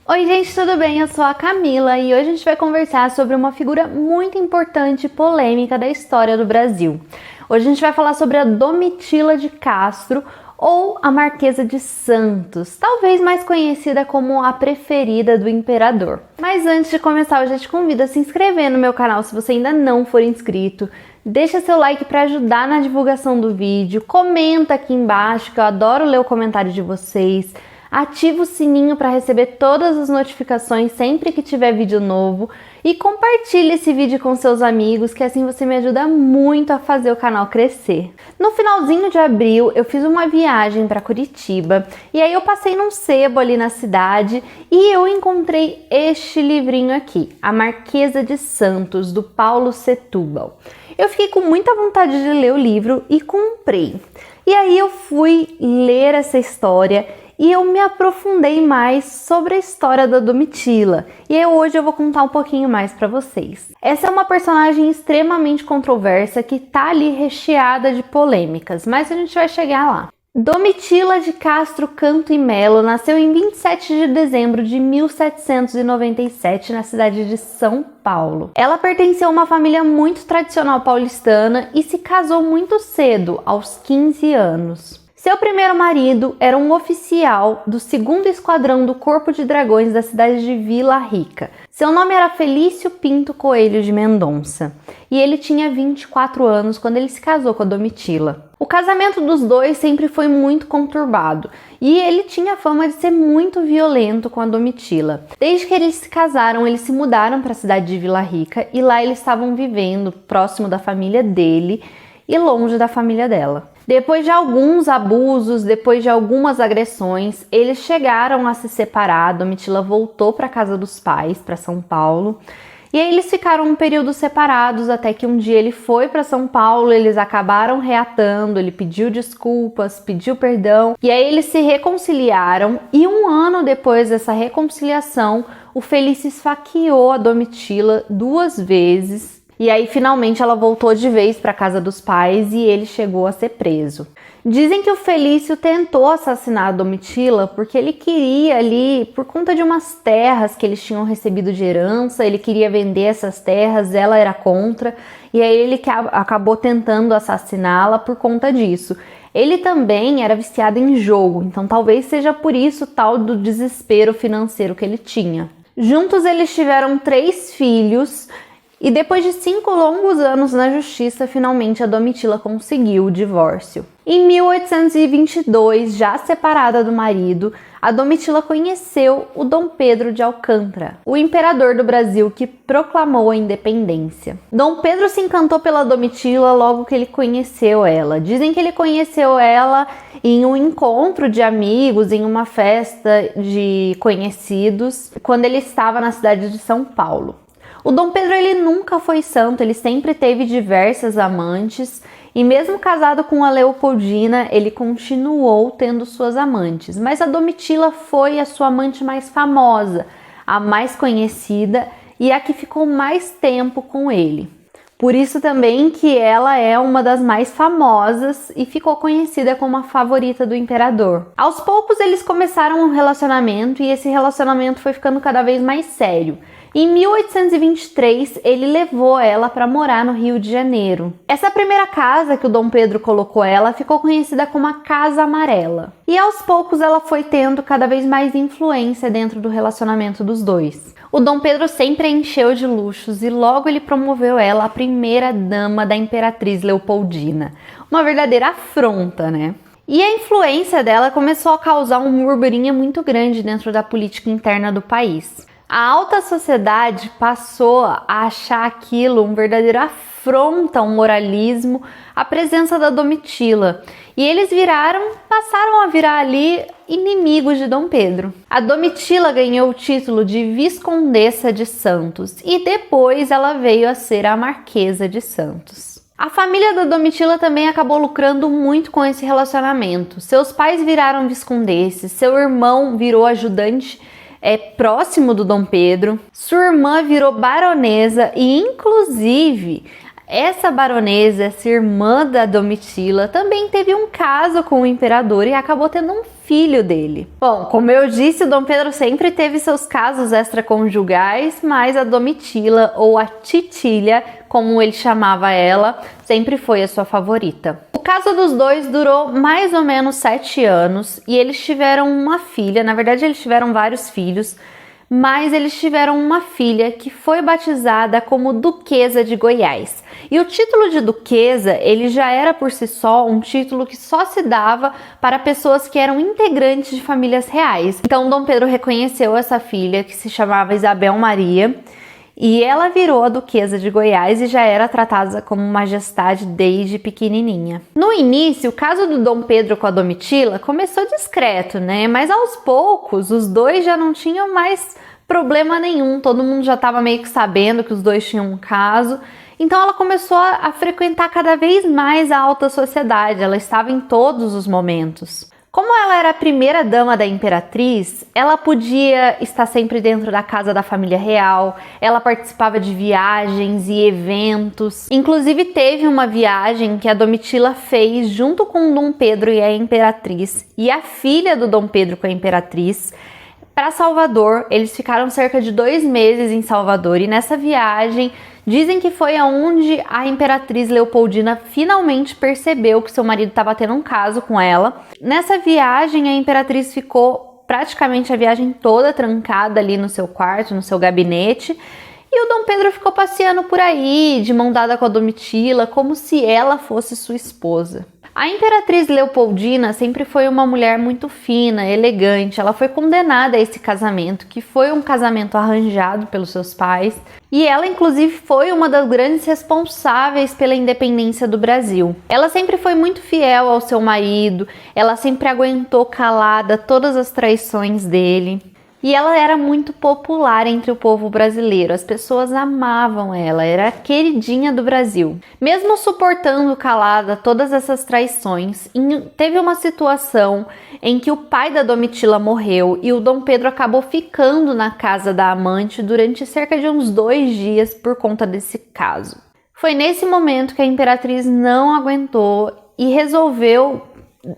Oi gente, tudo bem? Eu sou a Camila e hoje a gente vai conversar sobre uma figura muito importante e polêmica da história do Brasil. Hoje a gente vai falar sobre a Domitila de Castro ou a Marquesa de Santos, talvez mais conhecida como a preferida do imperador. Mas antes de começar, eu já te convido a se inscrever no meu canal se você ainda não for inscrito. Deixa seu like para ajudar na divulgação do vídeo, comenta aqui embaixo que eu adoro ler o comentário de vocês. Ativa o sininho para receber todas as notificações sempre que tiver vídeo novo e compartilhe esse vídeo com seus amigos, que assim você me ajuda muito a fazer o canal crescer. No finalzinho de abril eu fiz uma viagem para Curitiba e aí eu passei num sebo ali na cidade e eu encontrei este livrinho aqui, A Marquesa de Santos, do Paulo Setúbal. Eu fiquei com muita vontade de ler o livro e comprei. E aí eu fui ler essa história e eu me aprofundei mais sobre a história da Domitila. E aí hoje eu vou contar um pouquinho mais para vocês. Essa é uma personagem extremamente controversa que tá ali recheada de polêmicas, mas a gente vai chegar lá. Domitila de Castro Canto e Melo nasceu em 27 de dezembro de 1797 na cidade de São Paulo. Ela pertenceu a uma família muito tradicional paulistana e se casou muito cedo, aos 15 anos. Seu primeiro marido era um oficial do 2º Esquadrão do Corpo de Dragões da cidade de Vila Rica. Seu nome era Felício Pinto Coelho de Mendonça e ele tinha 24 anos quando ele se casou com a Domitila. O casamento dos dois sempre foi muito conturbado e ele tinha fama de ser muito violento com a Domitila. Desde que eles se casaram, eles se mudaram para a cidade de Vila Rica e lá eles estavam vivendo próximo da família dele e longe da família dela. Depois de alguns abusos, depois de algumas agressões, eles chegaram a se separar. A Domitila voltou para a casa dos pais, para São Paulo. E aí eles ficaram um período separados, até que um dia ele foi para São Paulo, eles acabaram reatando, ele pediu desculpas, pediu perdão. E aí eles se reconciliaram e um ano depois dessa reconciliação, o Felício esfaqueou a Domitila 2 vezes. E aí, finalmente, ela voltou de vez para a casa dos pais e ele chegou a ser preso. Dizem que o Felício tentou assassinar a Domitila porque ele queria ali, por conta de umas terras que eles tinham recebido de herança, ele queria vender essas terras, ela era contra, e aí ele acabou tentando assassiná-la por conta disso. Ele também era viciado em jogo, então talvez seja por isso tal do desespero financeiro que ele tinha. Juntos eles tiveram 3 filhos, e depois de 5 longos anos na justiça, finalmente a Domitila conseguiu o divórcio. Em 1822, já separada do marido, a Domitila conheceu o Dom Pedro de Alcântara, o imperador do Brasil que proclamou a independência. Dom Pedro se encantou pela Domitila logo que ele conheceu ela. Dizem que ele conheceu ela em um encontro de amigos, em uma festa de conhecidos, quando ele estava na cidade de São Paulo. O Dom Pedro ele nunca foi santo, ele sempre teve diversas amantes e mesmo casado com a Leopoldina, ele continuou tendo suas amantes. Mas a Domitila foi a sua amante mais famosa, a mais conhecida e a que ficou mais tempo com ele. Por isso também que ela é uma das mais famosas e ficou conhecida como a favorita do imperador. Aos poucos eles começaram um relacionamento e esse relacionamento foi ficando cada vez mais sério. Em 1823, ele levou ela para morar no Rio de Janeiro. Essa primeira casa que o Dom Pedro colocou ela ficou conhecida como a Casa Amarela. E aos poucos ela foi tendo cada vez mais influência dentro do relacionamento dos dois. O Dom Pedro sempre a encheu de luxos e logo ele promoveu ela a primeira dama da Imperatriz Leopoldina. Uma verdadeira afronta, né? E a influência dela começou a causar um burburinho muito grande dentro da política interna do país. A alta sociedade passou a achar aquilo um verdadeiro afronta ao moralismo, a presença da Domitila. E eles passaram a virar ali inimigos de Dom Pedro. A Domitila ganhou o título de Viscondessa de Santos e depois ela veio a ser a Marquesa de Santos. A família da Domitila também acabou lucrando muito com esse relacionamento. Seus pais viraram viscondesses, seu irmão virou ajudante próximo do Dom Pedro, sua irmã virou baronesa e inclusive Essa baronesa, essa irmã da Domitila, também teve um caso com o imperador e acabou tendo um filho dele. Bom, como eu disse, o Dom Pedro sempre teve seus casos extraconjugais, mas a Domitila, ou a Titília, como ele chamava ela, sempre foi a sua favorita. O caso dos dois durou mais ou menos 7 anos e eles tiveram uma filha. Na verdade, eles tiveram vários filhos, mas eles tiveram uma filha que foi batizada como Duquesa de Goiás. E o título de Duquesa, ele já era por si só um título que só se dava para pessoas que eram integrantes de famílias reais. Então Dom Pedro reconheceu essa filha, que se chamava Isabel Maria, e ela virou a Duquesa de Goiás e já era tratada como majestade desde pequenininha. No início, o caso do Dom Pedro com a Domitila começou discreto, né? Mas aos poucos, os dois já não tinham mais problema nenhum. Todo mundo já estava meio que sabendo que os dois tinham um caso. Então ela começou a frequentar cada vez mais a alta sociedade. Ela estava em todos os momentos. Como ela era a primeira dama da imperatriz, ela podia estar sempre dentro da casa da família real, ela participava de viagens e eventos. Inclusive teve uma viagem que a Domitila fez junto com o Dom Pedro e a imperatriz, e a filha do Dom Pedro com a imperatriz, para Salvador. Eles ficaram cerca de 2 meses em Salvador e nessa viagem dizem que foi aonde a imperatriz Leopoldina finalmente percebeu que seu marido estava tendo um caso com ela. Nessa viagem, a imperatriz ficou praticamente a viagem toda trancada ali no seu quarto, no seu gabinete, e o Dom Pedro ficou passeando por aí, de mão dada com a Domitila, como se ela fosse sua esposa. A imperatriz Leopoldina sempre foi uma mulher muito fina, elegante. Ela foi condenada a esse casamento, que foi um casamento arranjado pelos seus pais, e ela inclusive foi uma das grandes responsáveis pela independência do Brasil. Ela sempre foi muito fiel ao seu marido, ela sempre aguentou calada todas as traições dele. E ela era muito popular entre o povo brasileiro, as pessoas amavam ela, era a queridinha do Brasil. Mesmo suportando calada todas essas traições, teve uma situação em que o pai da Domitila morreu e o Dom Pedro acabou ficando na casa da amante durante cerca de uns 2 dias por conta desse caso. Foi nesse momento que a imperatriz não aguentou e resolveu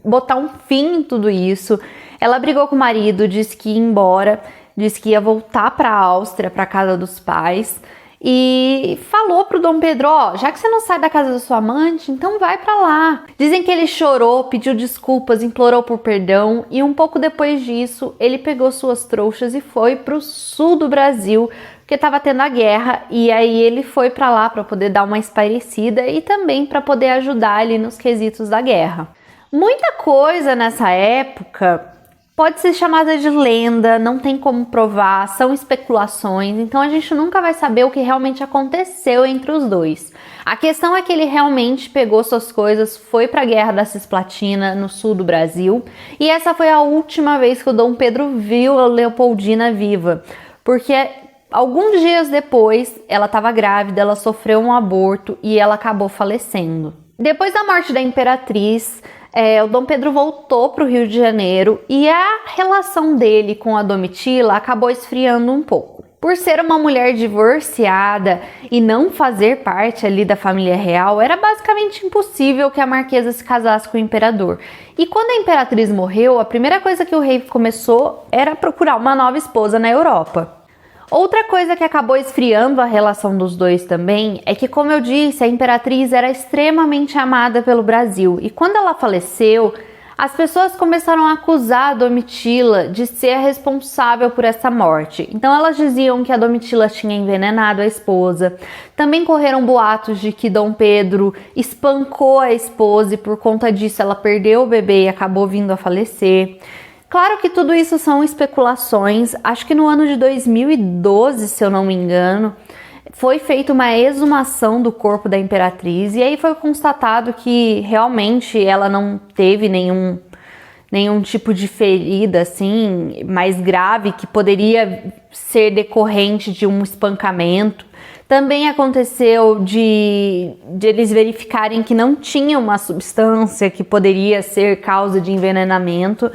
botar um fim em tudo isso. Ela brigou com o marido, disse que ia embora, disse que ia voltar para a Áustria, para a casa dos pais, e falou pro Dom Pedro: ó, já que você não sai da casa da sua amante, então vai para lá. Dizem que ele chorou, pediu desculpas, implorou por perdão, e um pouco depois disso, ele pegou suas trouxas e foi pro sul do Brasil, porque estava tendo a guerra, e aí ele foi para lá para poder dar uma espairecida e também para poder ajudar ali nos quesitos da guerra. Muita coisa nessa época pode ser chamada de lenda, não tem como provar, são especulações, então a gente nunca vai saber o que realmente aconteceu entre os dois. A questão é que ele realmente pegou suas coisas, foi para a Guerra da Cisplatina, no sul do Brasil, e essa foi a última vez que o Dom Pedro viu a Leopoldina viva, porque alguns dias depois ela estava grávida, ela sofreu um aborto e ela acabou falecendo. Depois da morte da imperatriz, o Dom Pedro voltou para o Rio de Janeiro e a relação dele com a Domitila acabou esfriando um pouco. Por ser uma mulher divorciada e não fazer parte ali da família real, era basicamente impossível que a marquesa se casasse com o imperador. E quando a imperatriz morreu, a primeira coisa que o rei começou era procurar uma nova esposa na Europa. Outra coisa que acabou esfriando a relação dos dois também é que, como eu disse, a imperatriz era extremamente amada pelo Brasil e quando ela faleceu, as pessoas começaram a acusar a Domitila de ser a responsável por essa morte. Então elas diziam que a Domitila tinha envenenado a esposa. Também correram boatos de que Dom Pedro espancou a esposa e por conta disso ela perdeu o bebê e acabou vindo a falecer. Claro que tudo isso são especulações. Acho que no ano de 2012, se eu não me engano, foi feita uma exumação do corpo da imperatriz e aí foi constatado que realmente ela não teve nenhum tipo de ferida assim mais grave que poderia ser decorrente de um espancamento. Também aconteceu de eles verificarem que não tinha uma substância que poderia ser causa de envenenamento.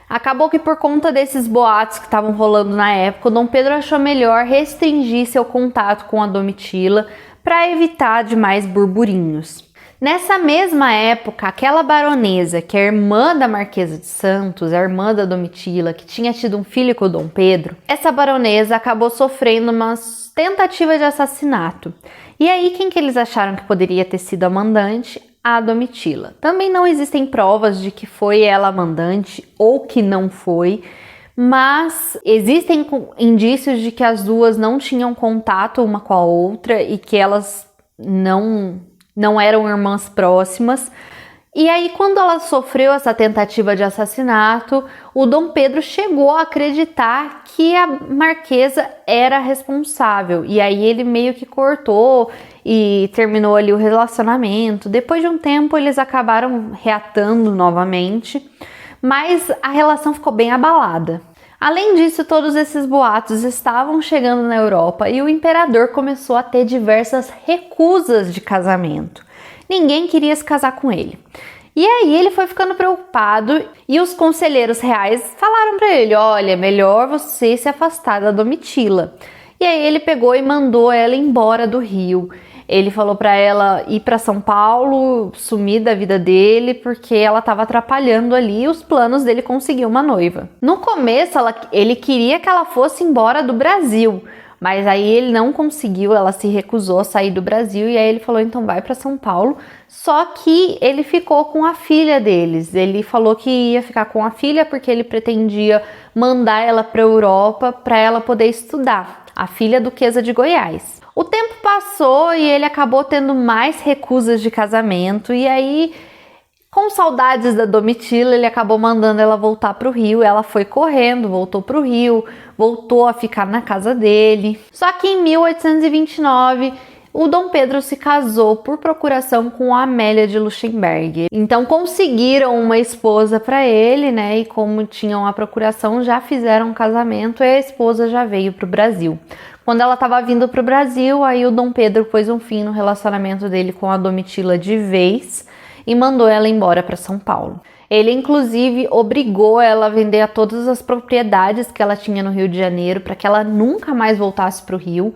Acabou que por conta desses boatos que estavam rolando na época, o Dom Pedro achou melhor restringir seu contato com a Domitila para evitar demais burburinhos. Nessa mesma época, aquela baronesa, que é a irmã da Marquesa de Santos, a irmã da Domitila, que tinha tido um filho com o Dom Pedro, essa baronesa acabou sofrendo uma tentativa de assassinato. E aí, quem que eles acharam que poderia ter sido a mandante? A Domitila. Também não existem provas de que foi ela a mandante ou que não foi, mas existem indícios de que as duas não tinham contato uma com a outra e que elas não eram irmãs próximas. E aí, quando ela sofreu essa tentativa de assassinato, o Dom Pedro chegou a acreditar que a Marquesa era responsável. E aí ele meio que cortou e terminou ali o relacionamento. Depois de um tempo, eles acabaram reatando novamente, mas a relação ficou bem abalada. Além disso, todos esses boatos estavam chegando na Europa e o imperador começou a ter diversas recusas de casamento. Ninguém queria se casar com ele. E aí ele foi ficando preocupado e os conselheiros reais falaram para ele: olha, é melhor você se afastar da Domitila. E aí ele pegou e mandou ela embora do Rio. Ele falou para ela ir para São Paulo, sumir da vida dele, porque ela estava atrapalhando ali os planos dele conseguir uma noiva. No começo, ele queria que ela fosse embora do Brasil, mas aí ele não conseguiu, ela se recusou a sair do Brasil e aí ele falou: então vai para São Paulo. Só que ele ficou com a filha deles. Ele falou que ia ficar com a filha porque ele pretendia mandar ela para a Europa para ela poder estudar, a filha duquesa de Goiás. O tempo passou e ele acabou tendo mais recusas de casamento e aí, com saudades da Domitila, ele acabou mandando ela voltar para o Rio. Ela foi correndo, voltou para o Rio, voltou a ficar na casa dele. Só que em 1829, o Dom Pedro se casou por procuração com a Amélia de Luxemburgo. Então conseguiram uma esposa para ele, né? E como tinham a procuração, já fizeram um casamento e a esposa já veio para o Brasil. Quando ela estava vindo para o Brasil, aí o Dom Pedro pôs um fim no relacionamento dele com a Domitila de vez e mandou ela embora para São Paulo. Ele, inclusive, obrigou ela a vender todas as propriedades que ela tinha no Rio de Janeiro para que ela nunca mais voltasse para o Rio.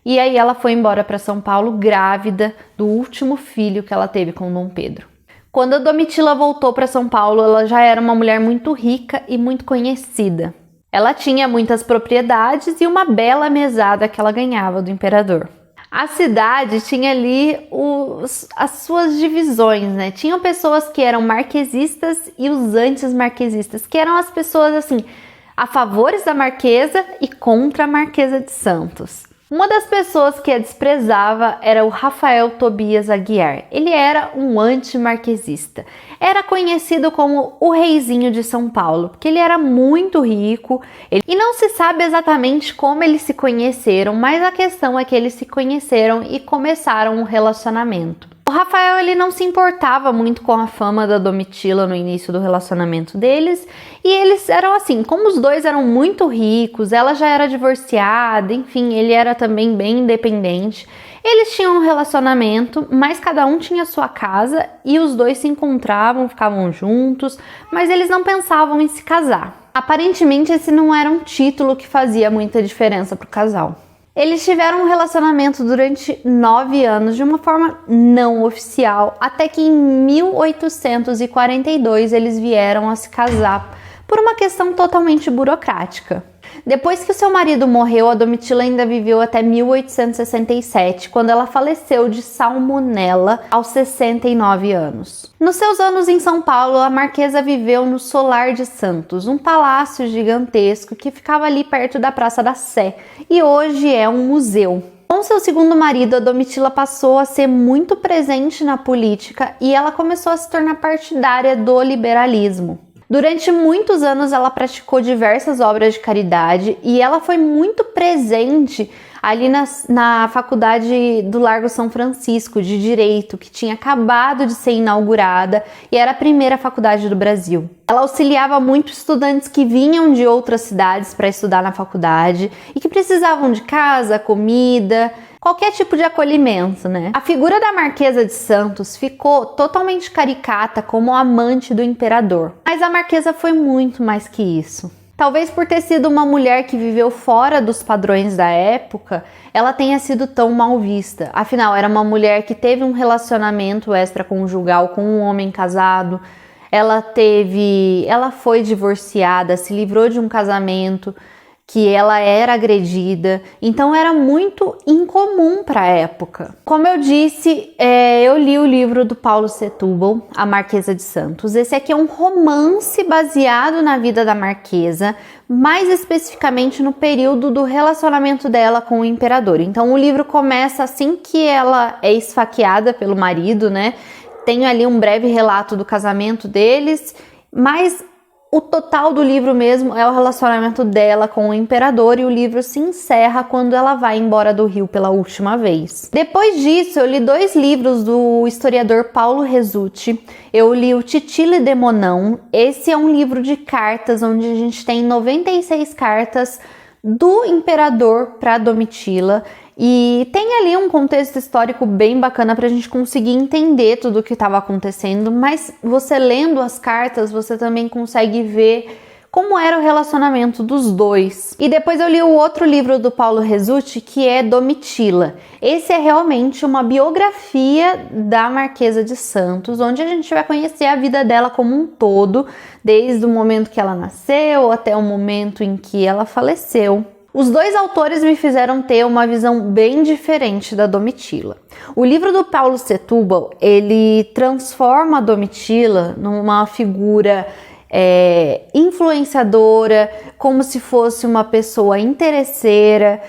E aí ela foi embora para São Paulo grávida do último filho que ela teve com o Dom Pedro. Quando a Domitila voltou para São Paulo, ela já era uma mulher muito rica e muito conhecida. Ela tinha muitas propriedades e uma bela mesada que ela ganhava do imperador. A cidade tinha ali as suas divisões, né? Tinham pessoas que eram marquesistas e os antes-marquesistas, que eram as pessoas assim, a favores da Marquesa e contra a Marquesa de Santos. Uma das pessoas que a desprezava era o Rafael Tobias Aguiar. Ele era um anti-marquesista. Era conhecido como o reizinho de São Paulo, porque ele era muito rico. E não se sabe exatamente como eles se conheceram, mas a questão é que eles se conheceram e começaram um relacionamento. O Rafael, ele não se importava muito com a fama da Domitila no início do relacionamento deles, e eles eram assim, como os dois eram muito ricos, ela já era divorciada, enfim, ele era também bem independente. Eles tinham um relacionamento, mas cada um tinha sua casa e os dois se encontravam, ficavam juntos, mas eles não pensavam em se casar. Aparentemente, esse não era um título que fazia muita diferença para o casal. Eles tiveram um relacionamento durante 9 anos de uma forma não oficial, até que em 1842 eles vieram a se casar por uma questão totalmente burocrática. Depois que o seu marido morreu, a Domitila ainda viveu até 1867, quando ela faleceu de salmonela aos 69 anos. Nos seus anos em São Paulo, a Marquesa viveu no Solar de Santos, um palácio gigantesco que ficava ali perto da Praça da Sé e hoje é um museu. Com seu segundo marido, a Domitila passou a ser muito presente na política e ela começou a se tornar partidária do liberalismo. Durante muitos anos ela praticou diversas obras de caridade e ela foi muito presente ali na faculdade do Largo São Francisco de Direito, que tinha acabado de ser inaugurada e era a primeira faculdade do Brasil. Ela auxiliava muito estudantes que vinham de outras cidades para estudar na faculdade e que precisavam de casa, comida, qualquer tipo de acolhimento, né? A figura da Marquesa de Santos ficou totalmente caricata como amante do imperador. Mas a Marquesa foi muito mais que isso. Talvez por ter sido uma mulher que viveu fora dos padrões da época, ela tenha sido tão mal vista. Afinal, era uma mulher que teve um relacionamento extraconjugal com um homem casado, ela foi divorciada, se livrou de um casamento, que ela era agredida, então era muito incomum para a época. Como eu disse, eu li o livro do Paulo Setúbal, A Marquesa de Santos. Esse aqui é um romance baseado na vida da Marquesa, mais especificamente no período do relacionamento dela com o imperador. Então o livro começa assim que ela é esfaqueada pelo marido, né? Tem ali um breve relato do casamento deles, mas o total do livro mesmo é o relacionamento dela com o imperador, e o livro se encerra quando ela vai embora do Rio pela última vez. Depois disso, eu li 2 livros do historiador Paulo Resutti. Eu li o Titile de Monão. Esse é um livro de cartas, onde a gente tem 96 cartas do imperador para Domitila. E tem ali um contexto histórico bem bacana para a gente conseguir entender tudo o que estava acontecendo, mas você lendo as cartas, você também consegue ver como era o relacionamento dos dois. E depois eu li o outro livro do Paulo Resutti, que é Domitila. Esse é realmente uma biografia da Marquesa de Santos, onde a gente vai conhecer a vida dela como um todo, desde o momento que ela nasceu até o momento em que ela faleceu. Os 2 autores me fizeram ter uma visão bem diferente da Domitila. O livro do Paulo Setúbal, ele transforma a Domitila numa figura influenciadora, como se fosse uma pessoa interesseira,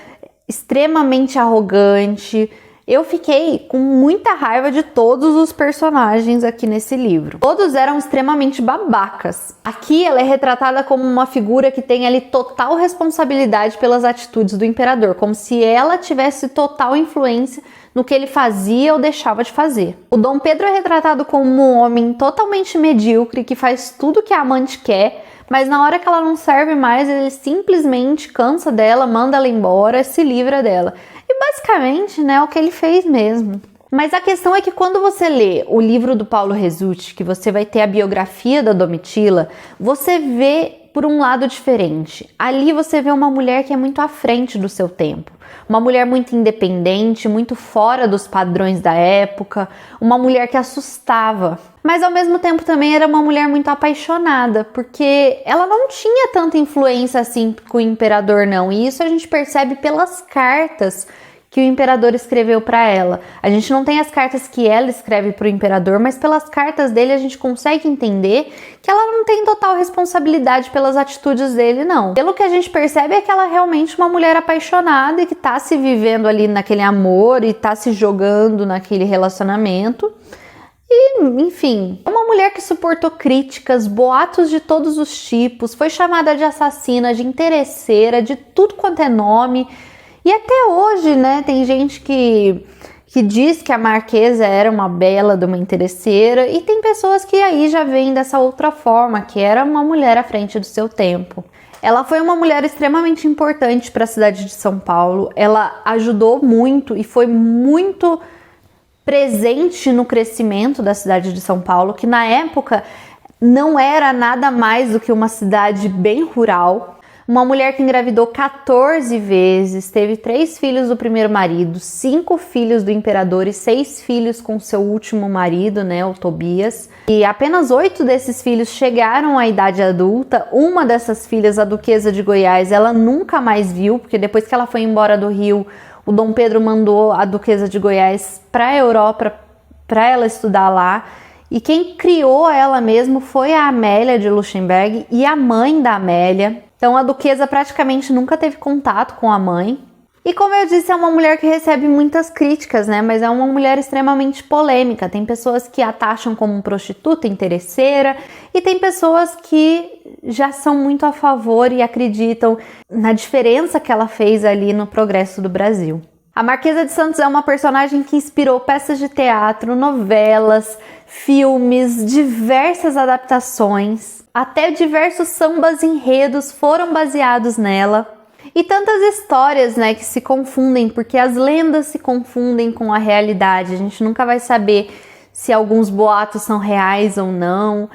extremamente arrogante. Eu fiquei com muita raiva de todos os personagens aqui nesse livro. Todos eram extremamente babacas. Aqui ela é retratada como uma figura que tem ali total responsabilidade pelas atitudes do imperador, como se ela tivesse total influência no que ele fazia ou deixava de fazer. O Dom Pedro é retratado como um homem totalmente medíocre, que faz tudo que a amante quer, mas na hora que ela não serve mais, ele simplesmente cansa dela, manda ela embora, se livra dela. E basicamente, né, é o que ele fez mesmo. Mas a questão é que quando você lê o livro do Paulo Resutti, que você vai ter a biografia da Domitila, você vê por um lado diferente. Ali você vê uma mulher que é muito à frente do seu tempo. Uma mulher muito independente, muito fora dos padrões da época, uma mulher que assustava. Mas ao mesmo tempo também era uma mulher muito apaixonada, porque ela não tinha tanta influência assim com o imperador não, e isso a gente percebe pelas cartas que o imperador escreveu para ela. A gente não tem as cartas que ela escreve para o imperador, mas pelas cartas dele a gente consegue entender que ela não tem total responsabilidade pelas atitudes dele, não. Pelo que a gente percebe é que ela é realmente uma mulher apaixonada e que tá se vivendo ali naquele amor e tá se jogando naquele relacionamento. E, enfim, é uma mulher que suportou críticas, boatos de todos os tipos, foi chamada de assassina, de interesseira, de tudo quanto é nome. E até hoje, né, tem gente que diz que a Marquesa era uma bela de uma interesseira, e tem pessoas que aí já veem dessa outra forma, que era uma mulher à frente do seu tempo. Ela foi uma mulher extremamente importante para a cidade de São Paulo, ela ajudou muito e foi muito presente no crescimento da cidade de São Paulo, que na época não era nada mais do que uma cidade bem rural. Uma mulher que engravidou 14 vezes, teve 3 filhos do primeiro marido, 5 filhos do imperador e 6 filhos com seu último marido, né, o Tobias. E apenas 8 desses filhos chegaram à idade adulta. Uma dessas filhas, a Duquesa de Goiás, ela nunca mais viu, porque depois que ela foi embora do Rio, o Dom Pedro mandou a Duquesa de Goiás para a Europa para ela estudar lá. E quem criou ela mesmo foi a Amélia de Luxemburgo e a mãe da Amélia. Então a duquesa praticamente nunca teve contato com a mãe. E como eu disse, é uma mulher que recebe muitas críticas, né? Mas é uma mulher extremamente polêmica. Tem pessoas que a taxam como prostituta, interesseira, e tem pessoas que já são muito a favor e acreditam na diferença que ela fez ali no progresso do Brasil. A Marquesa de Santos é uma personagem que inspirou peças de teatro, novelas, filmes, diversas adaptações, até diversos sambas enredos foram baseados nela. E tantas histórias, né, que se confundem, porque as lendas se confundem com a realidade. A gente nunca vai saber se alguns boatos são reais ou não.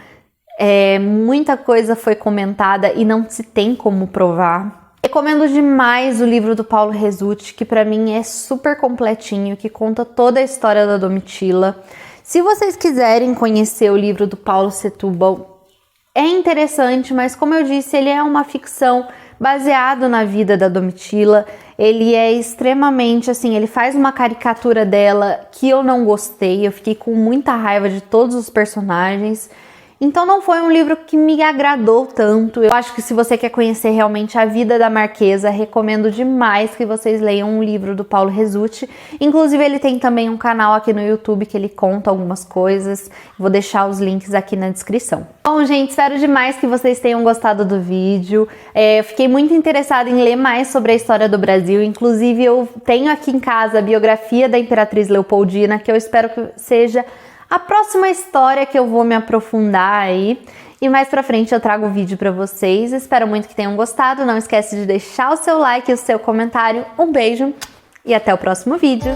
Muita coisa foi comentada e não se tem como provar. Recomendo demais o livro do Paulo Resutti, que para mim é super completinho, que conta toda a história da Domitila. Se vocês quiserem conhecer o livro do Paulo Setúbal, é interessante, mas como eu disse, ele é uma ficção baseado na vida da Domitila. Ele é extremamente assim, ele faz uma caricatura dela que eu não gostei, eu fiquei com muita raiva de todos os personagens. Então não foi um livro que me agradou tanto. Eu acho que se você quer conhecer realmente a vida da Marquesa, recomendo demais que vocês leiam um livro do Paulo Resutti. Inclusive ele tem também um canal aqui no YouTube que ele conta algumas coisas. Vou deixar os links aqui na descrição. Bom, gente, espero demais que vocês tenham gostado do vídeo. Eu fiquei muito interessada em ler mais sobre a história do Brasil. Inclusive eu tenho aqui em casa a biografia da Imperatriz Leopoldina, que eu espero que seja a próxima história que eu vou me aprofundar aí. E mais pra frente eu trago o vídeo pra vocês. Espero muito que tenham gostado. Não esquece de deixar o seu like e o seu comentário. Um beijo e até o próximo vídeo.